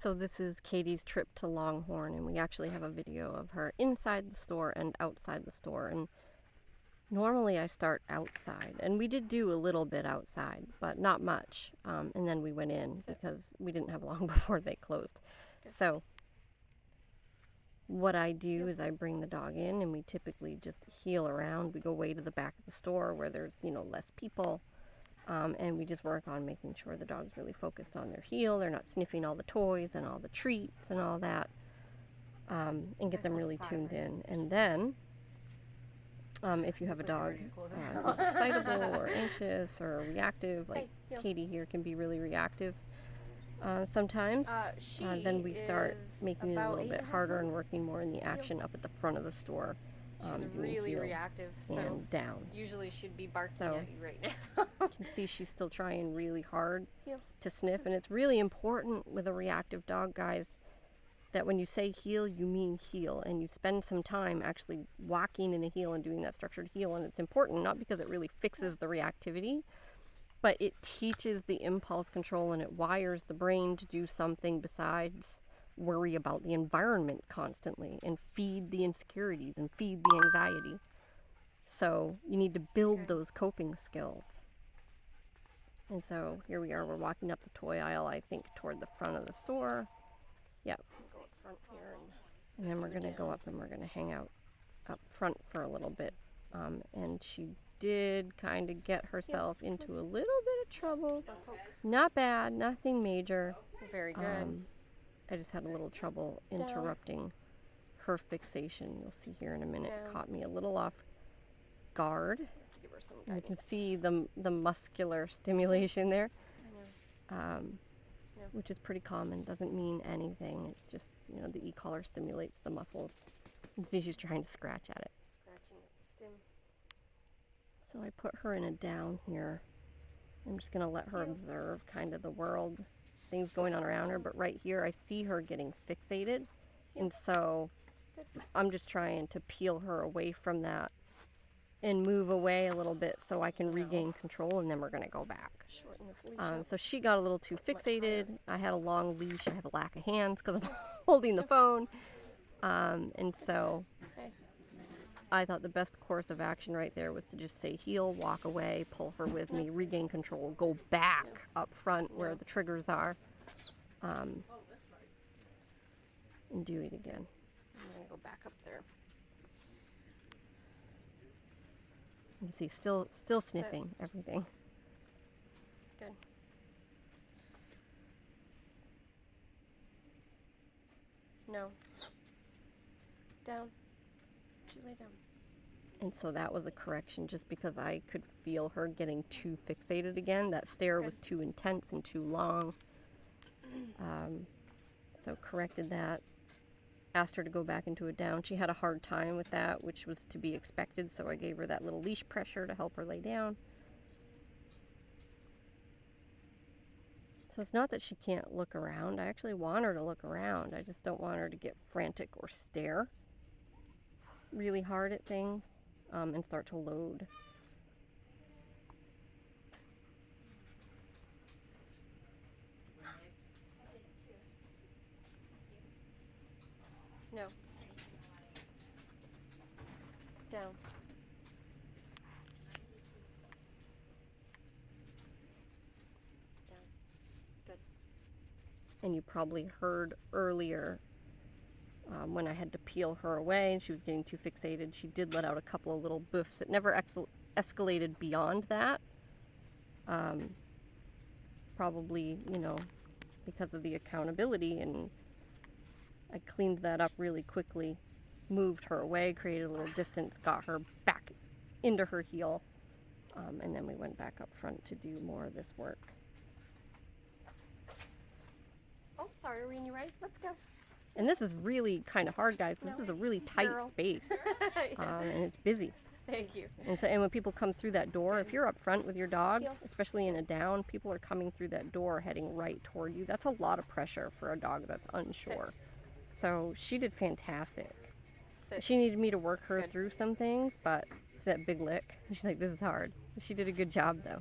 So this is Katie's trip to Longhorn, and we actually have a video of her inside the store and outside the store. And normally I start outside, and we did do a little bit outside, but not much. And then we went in because we didn't have long before they closed. So what I do is I bring the dog in, and we typically just heel around. We go way to the back of the store where there's, less people. And we just work on making sure the dog's really focused on their heel. They're not sniffing all the toys and all the treats and all that, and get them really tuned in. And then, if you have a dog who's excitable or anxious or reactive, like Katie here can be really reactive sometimes, then we start making it a little bit harder and working more in the action up at the front of the store. She's really reactive, so and downs. Usually she'd be barking at you right now. You can see she's still trying really hard to sniff, and it's really important with a reactive dog, guys, that when you say heel, you mean heel, and you spend some time actually walking in a heel and doing that structured heel. And it's important not because it really fixes the reactivity, but it teaches the impulse control, and it wires the brain to do something besides worry about the environment constantly and feed the insecurities and feed the anxiety. So you need to build those coping skills. And so here we are, we're walking up the toy aisle, I think toward the front of the store. Yep, go up front here, and then we're going to go up and we're going to hang out up front for a little bit. And she did kind of get herself into a little bit of trouble. Not bad, nothing major. Very good. I just had a little trouble interrupting her fixation. You'll see here in a minute. Caught me a little off guard. Give her some you can see the muscular stimulation there, which is pretty common. Doesn't mean anything. It's just, the e-collar stimulates the muscles. You can see she's trying to scratch at it. Scratching at the stim. So I put her in a down here. I'm just going to let her observe kind of the world, things going on around her. But right here I see her getting fixated, and so I'm just trying to peel her away from that and move away a little bit so I can regain control, and then we're going to go back. Shorten this leash so she got a little too fixated. I had a long leash. I have a lack of hands because I'm holding the phone, and so I thought the best course of action right there was to just say heel, walk away, pull her with me, regain control, go back up front where the triggers are, and do it again. I'm going to go back up there. You can see still sniffing everything. Good. No. Down. She lay down. And so that was a correction, just because I could feel her getting too fixated again. That stare was too intense and too long. So corrected that. Asked her to go back into a down. She had a hard time with that, which was to be expected, so I gave her that little leash pressure to help her lay down. So it's not that she can't look around. I actually want her to look around. I just don't want her to get frantic or stare really hard at things, and start to load. No. Down. Down. Good. And you probably heard earlier when I had to peel her away and she was getting too fixated, she did let out a couple of little boofs. It never escalated beyond that. Probably, because of the accountability, and I cleaned that up really quickly, moved her away, created a little distance, got her back into her heel, and then we went back up front to do more of this work. Oh, sorry, are we in you right? Let's go. And this is really kind of hard, guys, because this is a really tight space, and it's busy. Thank you. And when people come through that door, if you're up front with your dog, especially in a down, people are coming through that door heading right toward you. That's a lot of pressure for a dog that's unsure. So she did fantastic. She needed me to work her through some things, but that big lick, she's like, this is hard. She did a good job, though.